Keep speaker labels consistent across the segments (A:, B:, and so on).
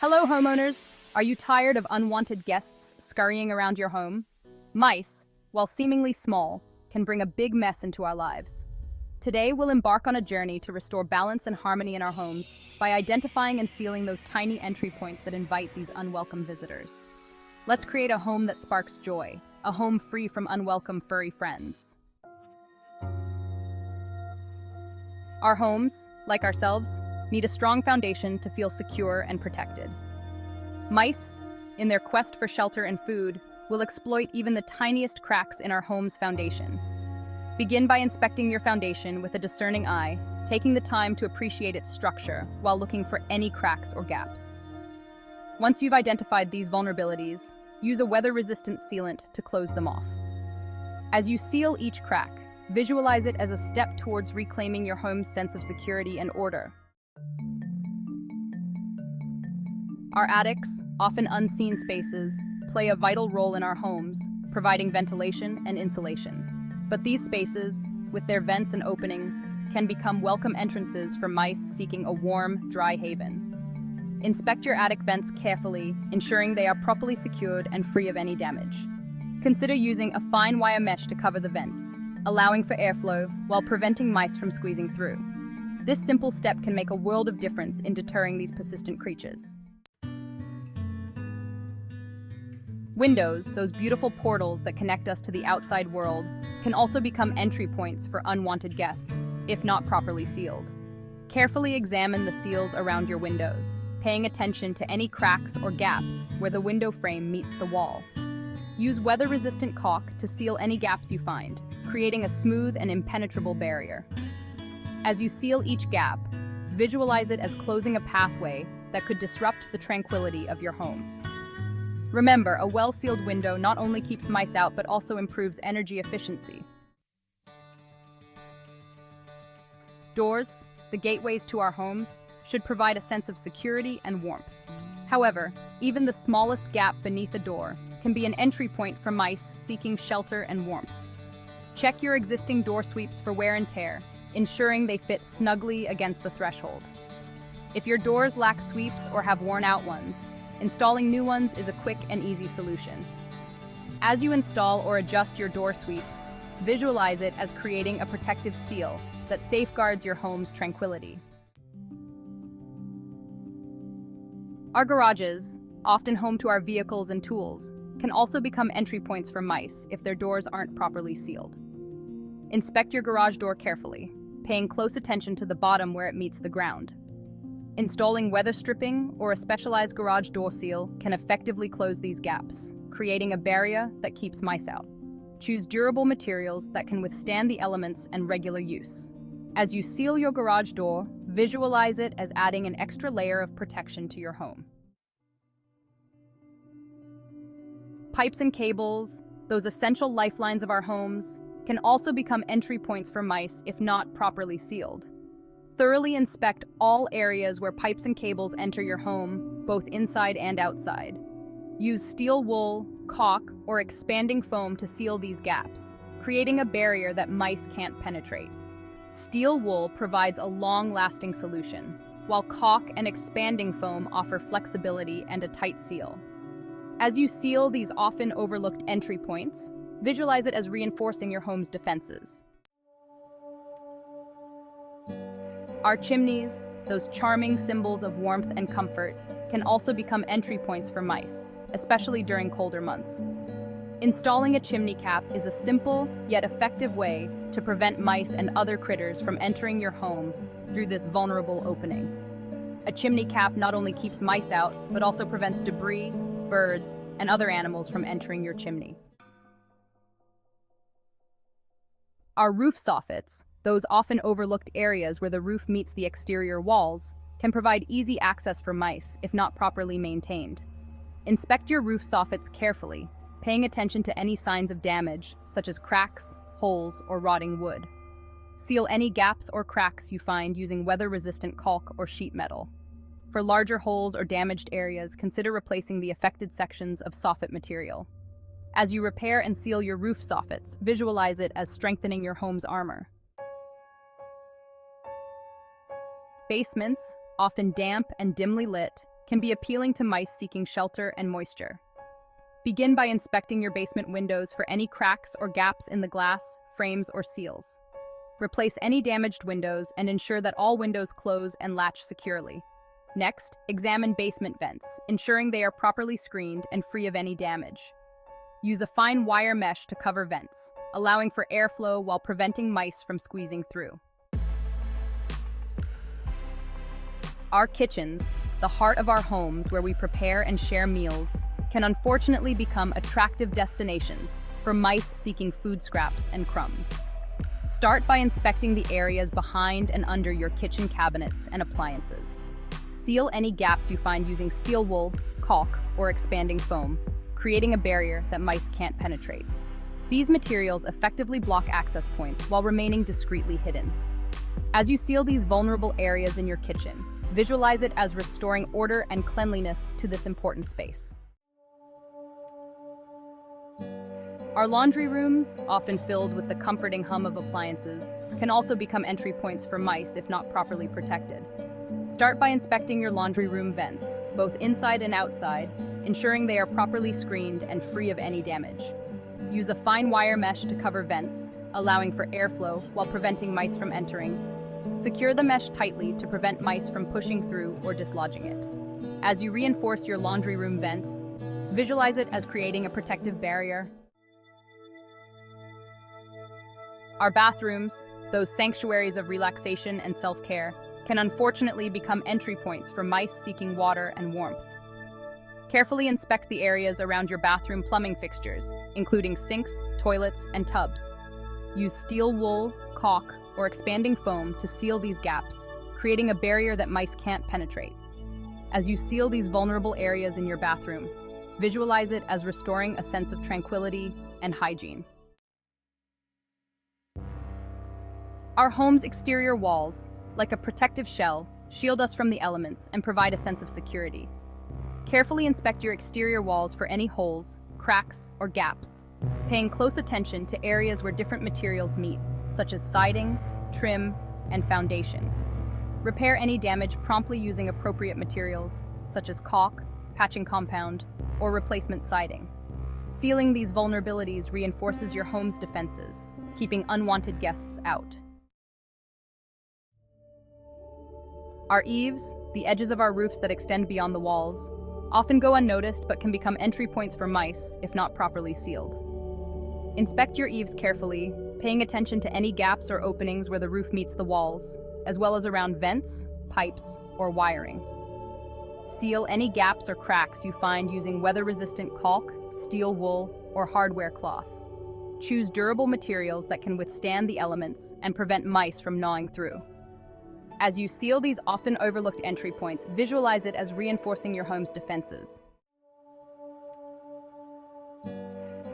A: Hello, homeowners! Are you tired of unwanted guests scurrying around your home? Mice, while seemingly small, can bring a big mess into our lives. Today, we'll embark on a journey to restore balance and harmony in our homes by identifying and sealing those tiny entry points that invite these unwelcome visitors. Let's create a home that sparks joy, a home free from unwelcome furry friends. Our homes, like ourselves, need a strong foundation to feel secure and protected. Mice, in their quest for shelter and food, will exploit even the tiniest cracks in our home's foundation. Begin by inspecting your foundation with a discerning eye, taking the time to appreciate its structure while looking for any cracks or gaps. Once you've identified these vulnerabilities, use a weather-resistant sealant to close them off. As you seal each crack, visualize it as a step towards reclaiming your home's sense of security and order. Our attics, often unseen spaces, play a vital role in our homes, providing ventilation and insulation. But these spaces, with their vents and openings, can become welcome entrances for mice seeking a warm, dry haven. Inspect your attic vents carefully, ensuring they are properly secured and free of any damage. Consider using a fine wire mesh to cover the vents, allowing for airflow while preventing mice from squeezing through. This simple step can make a world of difference in deterring these persistent creatures. Windows, those beautiful portals that connect us to the outside world, can also become entry points for unwanted guests, if not properly sealed. Carefully examine the seals around your windows, paying attention to any cracks or gaps where the window frame meets the wall. Use weather-resistant caulk to seal any gaps you find, creating a smooth and impenetrable barrier. As you seal each gap, visualize it as closing a pathway that could disrupt the tranquility of your home. Remember, a well-sealed window not only keeps mice out but also improves energy efficiency. Doors, the gateways to our homes, should provide a sense of security and warmth. However, even the smallest gap beneath a door can be an entry point for mice seeking shelter and warmth. Check your existing door sweeps for wear and tear, ensuring they fit snugly against the threshold. If your doors lack sweeps or have worn-out ones, installing new ones is a quick and easy solution. As you install or adjust your door sweeps, visualize it as creating a protective seal that safeguards your home's tranquility. Our garages, often home to our vehicles and tools, can also become entry points for mice if their doors aren't properly sealed. Inspect your garage door carefully, paying close attention to the bottom where it meets the ground. Installing weather stripping or a specialized garage door seal can effectively close these gaps, creating a barrier that keeps mice out. Choose durable materials that can withstand the elements and regular use. As you seal your garage door, visualize it as adding an extra layer of protection to your home. Pipes and cables, those essential lifelines of our homes, can also become entry points for mice if not properly sealed. Thoroughly inspect all areas where pipes and cables enter your home, both inside and outside. Use steel wool, caulk, or expanding foam to seal these gaps, creating a barrier that mice can't penetrate. Steel wool provides a long-lasting solution, while caulk and expanding foam offer flexibility and a tight seal. As you seal these often overlooked entry points, visualize it as reinforcing your home's defenses. Our chimneys, those charming symbols of warmth and comfort, can also become entry points for mice, especially during colder months. Installing a chimney cap is a simple yet effective way to prevent mice and other critters from entering your home through this vulnerable opening. A chimney cap not only keeps mice out, but also prevents debris, birds, and other animals from entering your chimney. Our roof soffits, those often overlooked areas where the roof meets the exterior walls, can provide easy access for mice if not properly maintained. Inspect your roof soffits carefully, paying attention to any signs of damage, such as cracks, holes, or rotting wood. Seal any gaps or cracks you find using weather-resistant caulk or sheet metal. For larger holes or damaged areas, consider replacing the affected sections of soffit material. As you repair and seal your roof soffits, visualize it as strengthening your home's armor. Basements, often damp and dimly lit, can be appealing to mice seeking shelter and moisture. Begin by inspecting your basement windows for any cracks or gaps in the glass, frames, or seals. Replace any damaged windows and ensure that all windows close and latch securely. Next, examine basement vents, ensuring they are properly screened and free of any damage. Use a fine wire mesh to cover vents, allowing for airflow while preventing mice from squeezing through. Our kitchens, the heart of our homes where we prepare and share meals, can unfortunately become attractive destinations for mice seeking food scraps and crumbs. Start by inspecting the areas behind and under your kitchen cabinets and appliances. Seal any gaps you find using steel wool, caulk, or expanding foam, creating a barrier that mice can't penetrate. These materials effectively block access points while remaining discreetly hidden. As you seal these vulnerable areas in your kitchen, visualize it as restoring order and cleanliness to this important space. Our laundry rooms, often filled with the comforting hum of appliances, can also become entry points for mice if not properly protected. Start by inspecting your laundry room vents, both inside and outside, ensuring they are properly screened and free of any damage. Use a fine wire mesh to cover vents, allowing for airflow while preventing mice from entering. Secure the mesh tightly to prevent mice from pushing through or dislodging it. As you reinforce your laundry room vents, visualize it as creating a protective barrier. Our bathrooms, those sanctuaries of relaxation and self-care, can unfortunately become entry points for mice seeking water and warmth. Carefully inspect the areas around your bathroom plumbing fixtures, including sinks, toilets, and tubs. Use steel wool, caulk, or expanding foam to seal these gaps, creating a barrier that mice can't penetrate. As you seal these vulnerable areas in your bathroom, visualize it as restoring a sense of tranquility and hygiene. Our home's exterior walls, like a protective shell, shield us from the elements and provide a sense of security. Carefully inspect your exterior walls for any holes, cracks, or gaps, paying close attention to areas where different materials meet, such as siding, trim, and foundation. Repair any damage promptly using appropriate materials, such as caulk, patching compound, or replacement siding. Sealing these vulnerabilities reinforces your home's defenses, keeping unwanted guests out. Our eaves, the edges of our roofs that extend beyond the walls, often go unnoticed but can become entry points for mice if not properly sealed. Inspect your eaves carefully, paying attention to any gaps or openings where the roof meets the walls, as well as around vents, pipes, or wiring. Seal any gaps or cracks you find using weather-resistant caulk, steel wool, or hardware cloth. Choose durable materials that can withstand the elements and prevent mice from gnawing through. As you seal these often overlooked entry points, visualize it as reinforcing your home's defenses.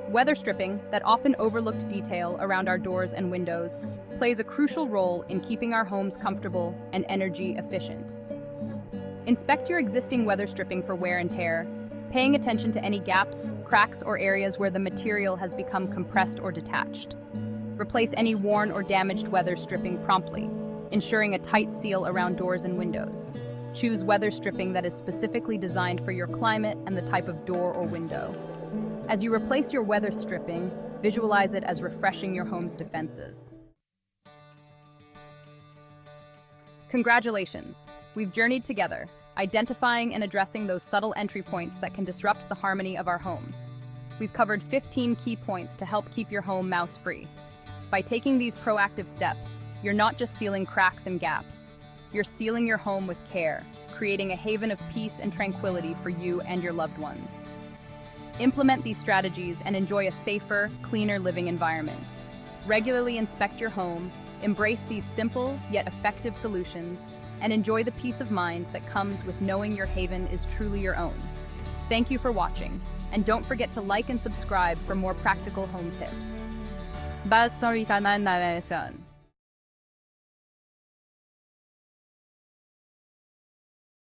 A: Weather stripping, that often overlooked detail around our doors and windows, plays a crucial role in keeping our homes comfortable and energy efficient. Inspect your existing weather stripping for wear and tear, paying attention to any gaps, cracks, or areas where the material has become compressed or detached. Replace any worn or damaged weather stripping promptly, ensuring a tight seal around doors and windows. Choose weather stripping that is specifically designed for your climate and the type of door or window. As you replace your weather stripping, visualize it as refreshing your home's defenses. Congratulations! We've journeyed together, identifying and addressing those subtle entry points that can disrupt the harmony of our homes. We've covered 15 key points to help keep your home mouse-free. By taking these proactive steps, you're not just sealing cracks and gaps. You're sealing your home with care, creating a haven of peace and tranquility for you and your loved ones. Implement these strategies and enjoy a safer, cleaner living environment. Regularly inspect your home, embrace these simple yet effective solutions, and enjoy the peace of mind that comes with knowing your haven is truly your own. Thank you for watching, and don't forget to like and subscribe for more practical home tips. Basta rin naman na lesson.